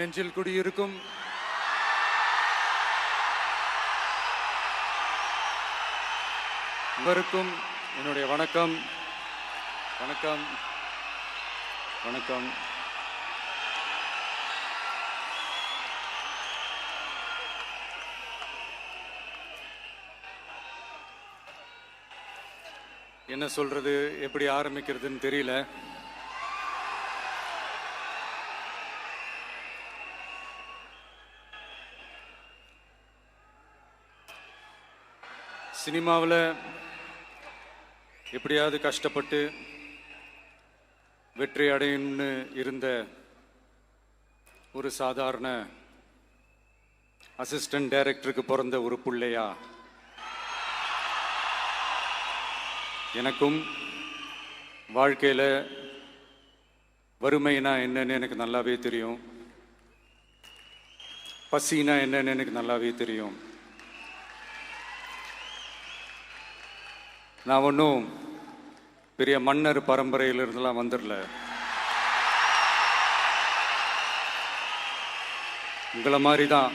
நெஞ்சில் குடியிருக்கும் இவருக்கும் என்னுடைய வணக்கம். வணக்கம் வணக்கம். என்ன சொல்றது, எப்படி ஆரம்பிக்கிறதுன்னு தெரியல. சினிமாவில் எப்படியாவது கஷ்டப்பட்டு வெற்றி அடையணும்னு இருந்த ஒரு சாதாரண அசிஸ்டன்ட் டைரக்டருக்கு பிறந்த ஒரு பிள்ளையா எனக்கும் வாழ்க்கையில் வறுமைனா என்னன்னு எனக்கு நல்லாவே தெரியும், பசினா என்னன்னு எனக்கு நல்லாவே தெரியும். நான் ஒன்றும் பெரிய மன்னர் பரம்பரையிலிருந்துலாம் வந்துடல. உங்களை மாதிரி தான்,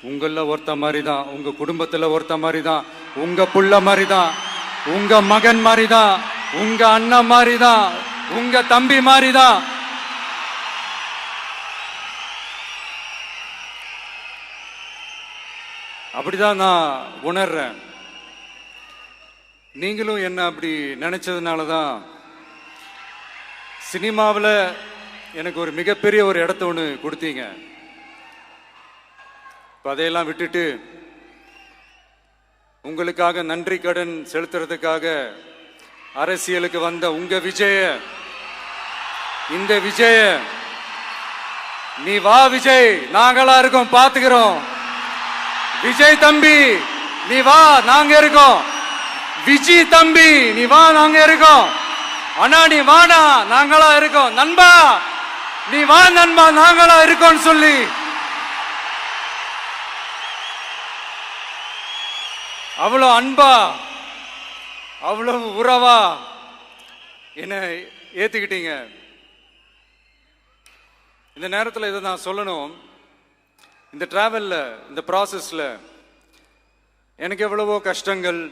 உங்களில் ஒருத்த மாதிரி தான், உங்கள் குடும்பத்தில் ஒருத்த மாதிரி தான், உங்கள் புள்ள மாதிரி தான், உங்கள் மகன் மாதிரி தான், உங்கள் அண்ணன் மாதிரி தான், உங்கள் தம்பி மாதிரி தான். அப்படிதான் நான் உணர்றேன். நீங்களும் என்ன அப்படி நினைச்சதுனால தான் சினிமாவில் எனக்கு ஒரு மிகப்பெரிய ஒரு இடத்த ஒன்று கொடுத்தீங்க. இப்போ அதையெல்லாம் விட்டுட்டு உங்களுக்காக நன்றி கடன் செலுத்துறதுக்காக அரசியலுக்கு வந்த உங்க விஜய, இந்த விஜய, நீ வா விஜய், நாங்களா இருக்கோம், பாத்துக்கிறோம். விஜய் தம்பி நீ வா, நாங்க இருக்கோம். விஜய் தம்பி நீ வா, நாங்க இருக்கோம். அண்ணா நீ வாடா, நாங்களா இருக்கோம். நண்பா நீ வா நண்பா, நாங்களா இருக்கோம் சொல்லி அவ்வளவு அன்பா, அவ்வளவு உறவா என்ன ஏத்துக்கிட்டீங்க. இந்த நேரத்தில் இதை நான் சொல்லணும். இந்த டிராவல்ல, இந்த ப்ராசஸ்ல எனக்கு எவ்வளவோ கஷ்டங்கள்,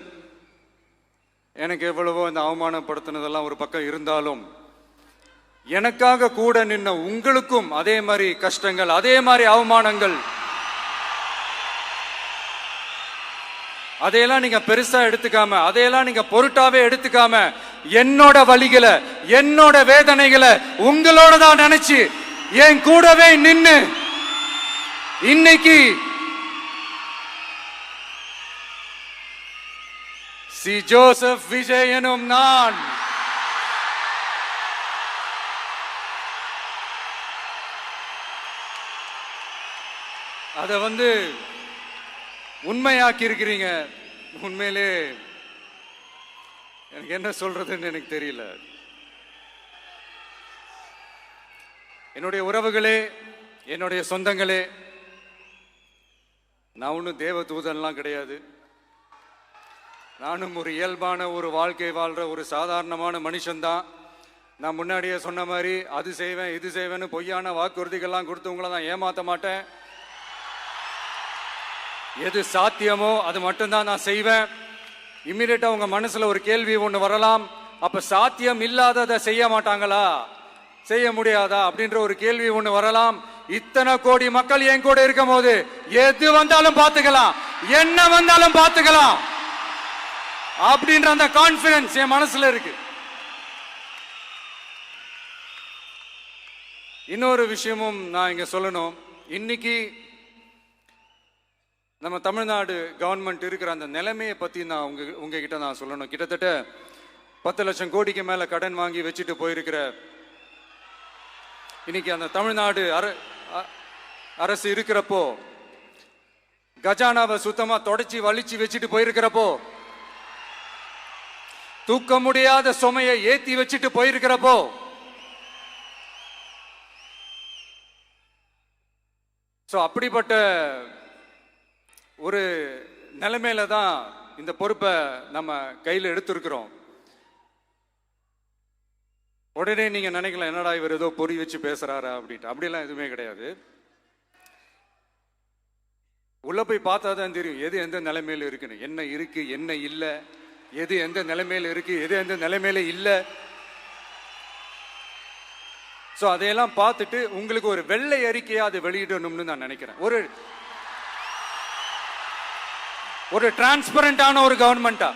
எனக்கு எவ்வளவோ இந்த அவமானப்படுத்தினதெல்லாம் ஒரு பக்கம் இருந்தாலும், எனக்காக கூட நின்ன உங்களுக்கும் அதே மாதிரி கஷ்டங்கள், அதே மாதிரி அவமானங்கள், அதையெல்லாம் நீங்க பெருசா எடுத்துக்காம, அதையெல்லாம் நீங்க பொருட்டாவே எடுத்துக்காம, என்னோட வலிகளை, என்னோட வேதனைகளை உங்களோட தான் நினைச்சு என் கூடவே நின்னு இன்னைக்கு சி ஜோசப் விஜய் எனும் நான் அத உண்மையாக்கி இருக்கிறீங்க. உண்மையிலே எனக்கு என்ன சொல்றதுன்னு எனக்கு தெரியல. என்னுடைய உறவுகளே, என்னுடைய சொந்தங்களே, நான் ஒன்றும் தேவ தூதன்லாம் கிடையாது. நானும் ஒரு இயல்பான ஒரு வாழ்க்கை வாழ்ற ஒரு சாதாரணமான மனுஷன்தான். நான் முன்னாடியே சொன்ன மாதிரி அது செய்வேன் இது செய்வேன்னு பொய்யான வாக்குறுதிகள்லாம் கொடுத்து உங்களை நான் ஏமாற்ற மாட்டேன். எது சாத்தியமோ அது மட்டும்தான் நான் செய்வேன். இம்மிடியட்டா உங்க மனசுல ஒரு கேள்வி ஒன்று வரலாம், அப்ப சாத்தியம் இல்லாததை செய்ய மாட்டாங்களா, செய்ய முடியாதா அப்படின்ற ஒரு கேள்வி ஒன்று வரலாம். இத்தனை கோடி மக்கள் என் கூட இருக்கும் போது எது வந்தாலும் பார்த்துக்கலாம், என்ன வந்தாலும் பார்த்துக்கலாம் அப்படின்ற அந்த கான்பிடன்ஸ் என் மனசுல இருக்கு. இன்னொரு விஷயமும் நான் இங்க சொல்லணும். இன்னைக்கு நம்ம தமிழ்நாடு கவர்மெண்ட் இருக்கிற அந்த நிலைமையை பத்தி நான் உங்ககிட்ட நான் சொல்லணும். கிட்டத்தட்ட 10 லட்சம் கோடிக்கு மேல கடன் வாங்கி வச்சுட்டு போயிருக்கிற இன்னைக்கு அந்த தமிழ்நாடு அரசு இருக்கிறப்போ, கஜானாவை சுத்தமா தொடச்சி வலிச்சு வச்சுட்டு போயிருக்கிறப்போ, தூக்க முடியாத சுமையை ஏத்தி வச்சுட்டு போயிருக்கிறப்போ, அப்படிப்பட்ட ஒரு நிலைமையில தான் இந்த பொறுப்பை நம்ம கையில் எடுத்திருக்கிறோம். உடனே நீங்க நினைக்கலாம், என்னடா இவர் ஏதோ பொறி வச்சு பேசுறாரா அப்படின்ட்டு. அப்படிலாம் எதுவுமே கிடையாது. உள்ள போய் பார்த்தா தான் தெரியும் எது எந்த நிலைமையில இருக்குன்னு, என்ன இருக்கு என்ன இல்லை, எது எந்த நிலைமையில இருக்கு எது எந்த நிலைமையில இல்லை. ஸோ அதையெல்லாம் பார்த்துட்டு உங்களுக்கு ஒரு வெள்ளை அறிக்கையா அதை வெளியிடணும்னு நான் நினைக்கிறேன். ஒரு டிரான்ஸ்பரண்டான ஒரு கவர்மெண்டா,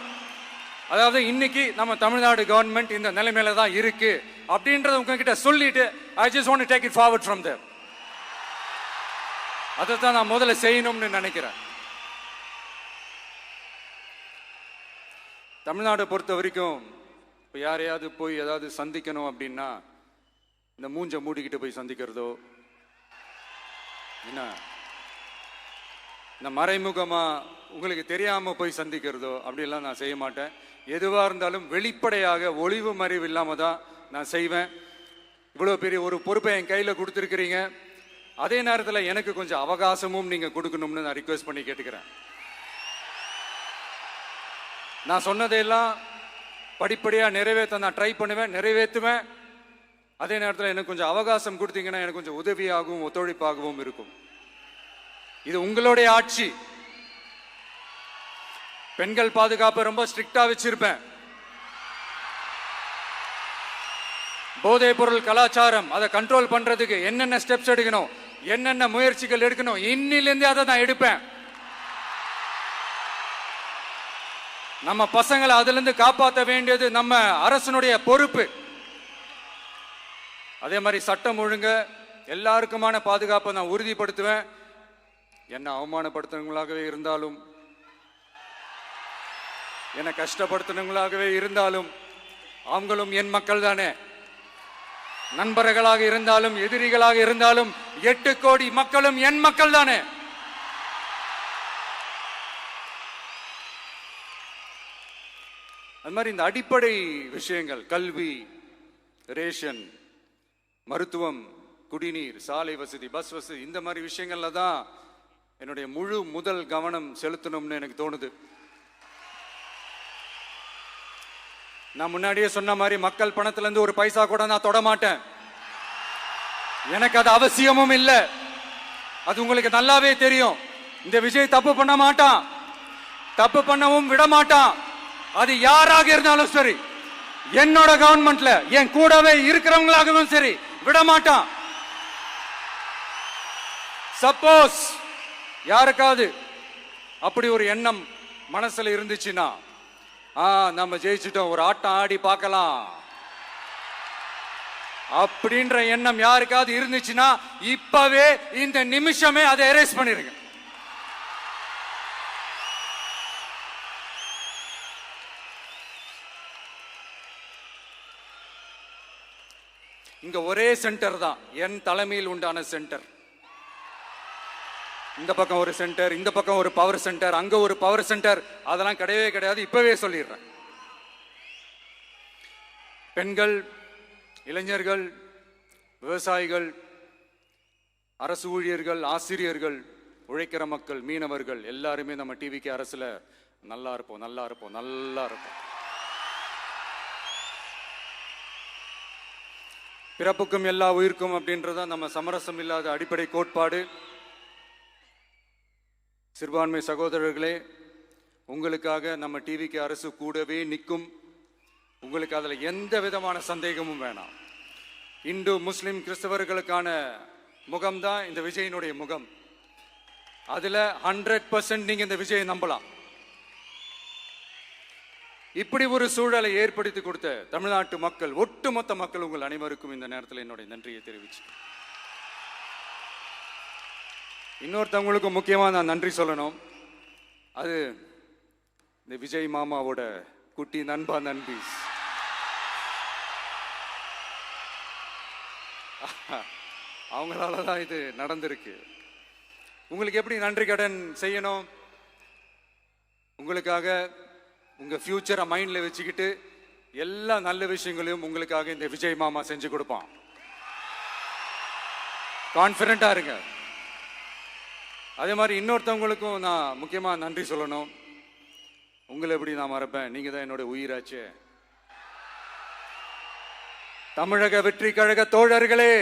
அதாவது இன்னைக்கு நம்ம தமிழ்நாடு கவர்மெண்ட் இந்த நிலைமையில தான் இருக்கு அப்படின்றத உங்ககிட்ட சொல்லிட்டு I just want to take it forward from there. அதை தான் நான் முதல்ல செய்யணும்னு நினைக்கிறேன். தமிழ்நாட்டை பொறுத்த வரைக்கும் இப்போ யாரையாவது போய் ஏதாவது சந்திக்கணும் அப்படின்னா இந்த மூஞ்ச மூடிக்கிட்டு போய் சந்திக்கிறதோ, என்ன இந்த மறைமுகமா உங்களுக்கு தெரியாம போய் சந்திக்கிறதோ அப்படிலாம் நான் செய்ய மாட்டேன். எதுவாக இருந்தாலும் வெளிப்படையாக ஒளிவு மறைவு இல்லாம தான் நான் செய்வேன். இவ்வளோ பெரிய ஒரு பொறுப்பை என் கையில் கொடுத்துருக்கிறீங்க, அதே நேரத்தில் எனக்கு கொஞ்சம் அவகாசமும் நீங்க கொடுக்கணும்னு நான் ரிக்வெஸ்ட் பண்ணி கேட்டுக்கிறேன். நான் சொன்னதையெல்லாம் படிப்படியா நிறைவேற்ற நான் ட்ரை பண்ணுவேன், நிறைவேற்றுவேன். அதே நேரத்தில் எனக்கு கொஞ்சம் அவகாசம் கொடுத்தீங்கன்னா எனக்கு கொஞ்சம் உதவியாகவும் ஒத்துழைப்பாகவும் இருக்கும். இது உங்களுடைய ஆட்சி. பெண்கள் பாதுகாப்பை ரொம்ப ஸ்ட்ரிக்டா வச்சிருப்பேன். போதைப் பொருள் கலாச்சாரம் அதை கண்ட்ரோல் பண்றதுக்கு என்னென்ன ஸ்டெப்ஸ் எடுக்கணும், என்னென்ன முயற்சிகள் எடுக்கணும், இன்னிலிருந்தே அதை நான் எடுப்பேன். நம்ம பசங்களை அதுல இருந்து காப்பாற்ற வேண்டியது நம்ம அரசனுடைய பொறுப்பு. அதே மாதிரி சட்டம் ஒழுங்கு எல்லாருக்குமான பாதுகாப்பை நான் உறுதிப்படுத்துவேன். என்ன அவமானப்படுத்துறவங்களாகவே இருந்தாலும், என்ன கஷ்டப்படுத்துறவங்களாகவே இருந்தாலும், அவங்களும் என் மக்கள் தானே. நண்பர்களாக இருந்தாலும் எதிரிகளாக இருந்தாலும் 8 கோடி மக்களும் என் மக்கள் தானே. அது மாதிரி இந்த அடிப்படை விஷயங்கள், கல்வி, ரேஷன், மருத்துவம், குடிநீர், சாலை வசதி, பஸ் வசதி, இந்த மாதிரி விஷயங்கள்ல தான் என்னுடைய முதல் கவனம் செலுத்தணும்னு எனக்கு தோணுது. நான் முன்னாடியே சொன்ன மாதிரி மக்கள் பணத்துல இருந்து ஒரு பைசா கூட நான் தொட மாட்டேன். எனக்கு அது அவசியமும் இல்லை. அது உங்களுக்கு நல்லாவே தெரியும். இந்த விஜய் தப்பு பண்ண மாட்டான், தப்பு பண்ணவும் விட மாட்டான். அது யாராக இருந்தாலும் சரி, என்னோட கவர்மெண்ட்ல என் கூடவே இருக்கிறவங்களாகவும் சரி, விட மாட்டான். சப்போஸ் யாருக்காவது அப்படி ஒரு எண்ணம் மனசுல இருந்துச்சுன்னா, நம்ம ஜெயிச்சிட்டோம், ஒரு ஆட்டம் ஆடி பார்க்கலாம் அப்படின்ற எண்ணம் யாருக்காவது இருந்துச்சுன்னா இப்பவே இந்த நிமிஷமே அதை எரேஸ் பண்ணிருங்க. இங்க ஒரே சென்டர் தான், என் தலைமையில் உண்டான சென்டர். இந்த பக்கம் ஒரு சென்டர், இந்த பக்கம் ஒரு பவர் சென்டர், அங்க ஒரு பவர் சென்டர், அதெல்லாம் கிடையவே கிடையாது. இப்பவே சொல்லிடுறேன். பெண்கள், இளைஞர்கள், விவசாயிகள், அரசு ஊழியர்கள், ஆசிரியர்கள், உழைக்கிற மக்கள், மீனவர்கள் எல்லாருமே நம்ம டிவிக்கு அரசுல நல்லா இருப்போம், நல்லா இருப்போம், நல்லா இருப்போம். பிறப்புக்கும் எல்லா உயிர்க்கும் அப்படின்றத நம்ம சமரசம் இல்லாத அடிப்படை கோட்பாடு. சிறுபான்மை சகோதரர்களே, உங்களுக்காக நம்ம டிவிக்கு அரசு கூடவே நிற்கும். உங்களுக்கு அதுல எந்த விதமான சந்தேகமும் வேணாம். இந்து, முஸ்லிம், கிறிஸ்தவர்களுக்கான முகம்தான் இந்த விஜயினுடைய முகம். அதுல 100% நீங்க இந்த விஜயை நம்பலாம். இப்படி ஒரு சூழலை ஏற்படுத்தி கொடுத்த தமிழ்நாட்டு மக்கள், ஒட்டுமொத்த மக்கள், உங்கள் அனைவருக்கும் இந்த நேரத்தில் என்னுடைய நன்றியை தெரிவிச்சு, இன்னொருத்தவங்களுக்கு முக்கியமா நான் நன்றி சொல்லணும். அது இந்த விஜய் மாமாவோட குட்டி நண்பா, நண்பி. அவங்களாலதான் இது நடந்திருக்கு. உங்களுக்கு எப்படி நன்றி கடன் செய்யணும்? உங்களுக்காக உங்க ஃபியூச்சரை மைண்ட்ல வச்சுக்கிட்டு எல்லா நல்ல விஷயங்களையும் உங்களுக்காக இந்த விஜய் மாமா செஞ்சு கொடுப்பான். கான்ஃபிடண்டா இருங்க. அதே மாதிரி இன்னொருத்தவங்களுக்கும் நான் முக்கியமா நன்றி சொல்லணும். உங்களை எப்படி நான் மறப்பேன்? நீங்க தான் என்னோட உயிராச்சே. தமிழக வெற்றி கழக தோழர்களே,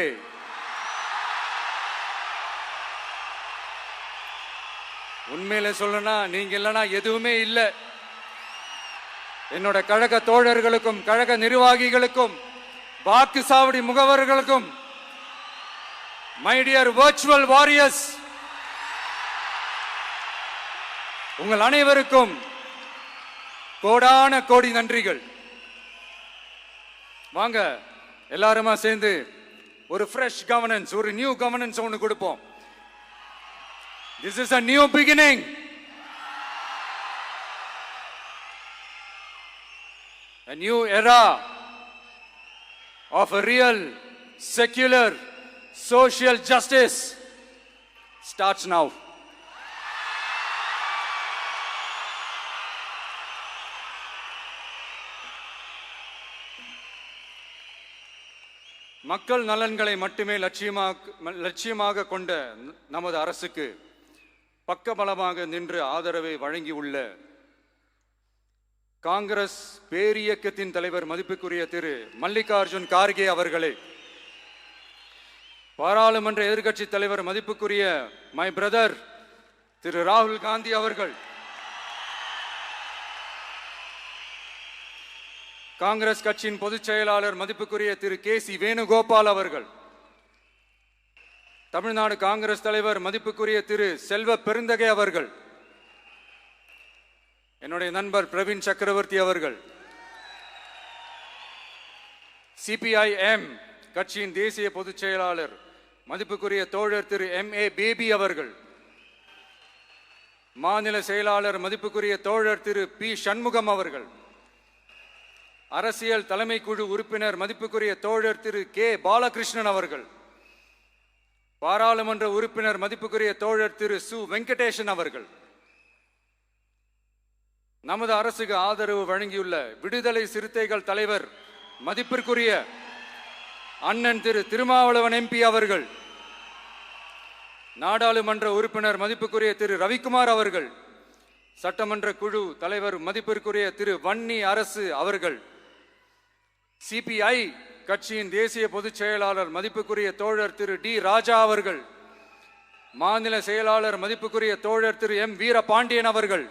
உண்மையில சொல்லனா நீங்க இல்லனா எதுவுமே இல்லை. என்னோட கழக தோழர்களுக்கும் கழக நிர்வாகிகளுக்கும் வாக்கு சாவடி முகவர்களுக்கும், மை டியர் வர்ச்சுவல் வாரியர்ஸ், உங்கள் அனைவருக்கும் கோடான கோடி நன்றிகள். வாங்க எல்லாருமா சேர்ந்து ஒரு ஃப்ரெஷ் கவர்னன்ஸ், ஒரு நியூ கவர்னன்ஸ் ஒன்று கொடுப்போம். This is a new beginning. A new era of a real, secular, social justice starts now. மக்கள் நலன்களை மட்டுமே லட்சியமாக கொண்ட நமது அரசுக்கு பக்கபலமாக நின்று ஆதரவை வழங்கியுள்ள காங்கிரஸ் பேரியக்கத்தின் தலைவர் மதிப்புக்குரிய திரு மல்லிகார்ஜுன் கார்கே அவர்களே, பாராளுமன்ற எதிர்க்கட்சி தலைவர் மதிப்புக்குரிய மை பிரதர் திரு ராகுல் காந்தி அவர்கள், காங்கிரஸ் கட்சியின் பொதுச் செயலாளர் மதிப்புக்குரிய திரு கே.சி. வேணுகோபால் அவர்கள், தமிழ்நாடு காங்கிரஸ் தலைவர் மதிப்புக்குரிய திரு செல்வ பெருந்தகை அவர்கள், என்னுடைய நண்பர் பிரவீன் சக்கரவர்த்தி அவர்கள், சிபிஐஎம் கட்சியின் தேசிய பொதுச் செயலாளர் மதிப்புக்குரிய தோழர் திரு M.A. பேபி அவர்கள், மாநில செயலாளர் மதிப்புக்குரிய தோழர் திரு பி. சண்முகம் அவர்கள், அரசியல் தலைமை குழு உறுப்பினர் மதிப்புக்குரிய தோழர் திரு கே. பாலகிருஷ்ணன் அவர்கள், பாராளுமன்ற உறுப்பினர் மதிப்புக்குரிய தோழர் திரு சு. வெங்கடேசன் அவர்கள், நமது அரசுக்கு ஆதரவு வழங்கியுள்ள விடுதலை சிறுத்தைகள் தலைவர் மதிப்பிற்குரிய அண்ணன் திரு திருமாவளவன் MP அவர்கள், நாடாளுமன்ற உறுப்பினர் மதிப்புக்குரிய திரு ரவிக்குமார் அவர்கள், சட்டமன்ற குழு தலைவர் மதிப்பிற்குரிய திரு வன்னி அரசு அவர்கள், சிபிஐ கட்சியின் தேசிய பொதுச் செயலாளர் மதிப்புக்குரிய தோழர் திரு டி. ராஜா அவர்கள், மாநில செயலாளர் மதிப்புக்குரிய தோழர் திரு M. வீரபாண்டியன் அவர்கள்,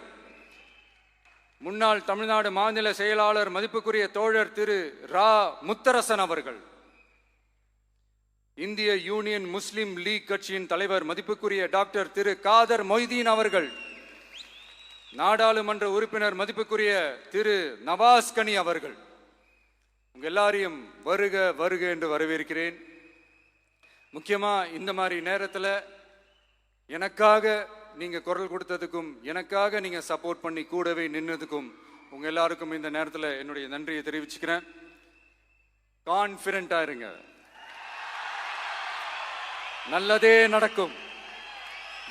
முன்னாள் தமிழ்நாடு மாநில செயலாளர் மதிப்புக்குரிய தோழர் திரு ரா. முத்தரசன் அவர்கள், இந்திய யூனியன் முஸ்லிம் லீக் கட்சியின் தலைவர் மதிப்புக்குரிய டாக்டர் திரு காதர் மொய்தீன் அவர்கள், நாடாளுமன்ற உறுப்பினர் மதிப்புக்குரிய திரு நவாஸ் கனி அவர்கள், உங்க எல்லாரையும் வருக வருக என்று வரவேற்கிறேன். முக்கியமா இந்த மாதிரி நேரத்தில் எனக்காக நீங்க குரல் கொடுத்ததுக்கும், எனக்காக நீங்க சப்போர்ட் பண்ணி கூடவே நின்னதுக்கும் உங்க எல்லாருக்கும் இந்த நேரத்தில் என்னுடைய நன்றியை தெரிவிச்சுக்கிறேன். கான்ஃபிடென்ட்டா இருங்க, நல்லதே நடக்கும்,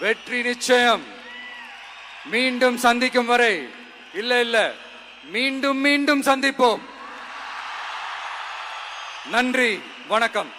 வெற்றி நிச்சயம். மீண்டும் சந்திக்கும் வரை இல்ல மீண்டும் மீண்டும் சந்திப்போம். நன்றி, வணக்கம்.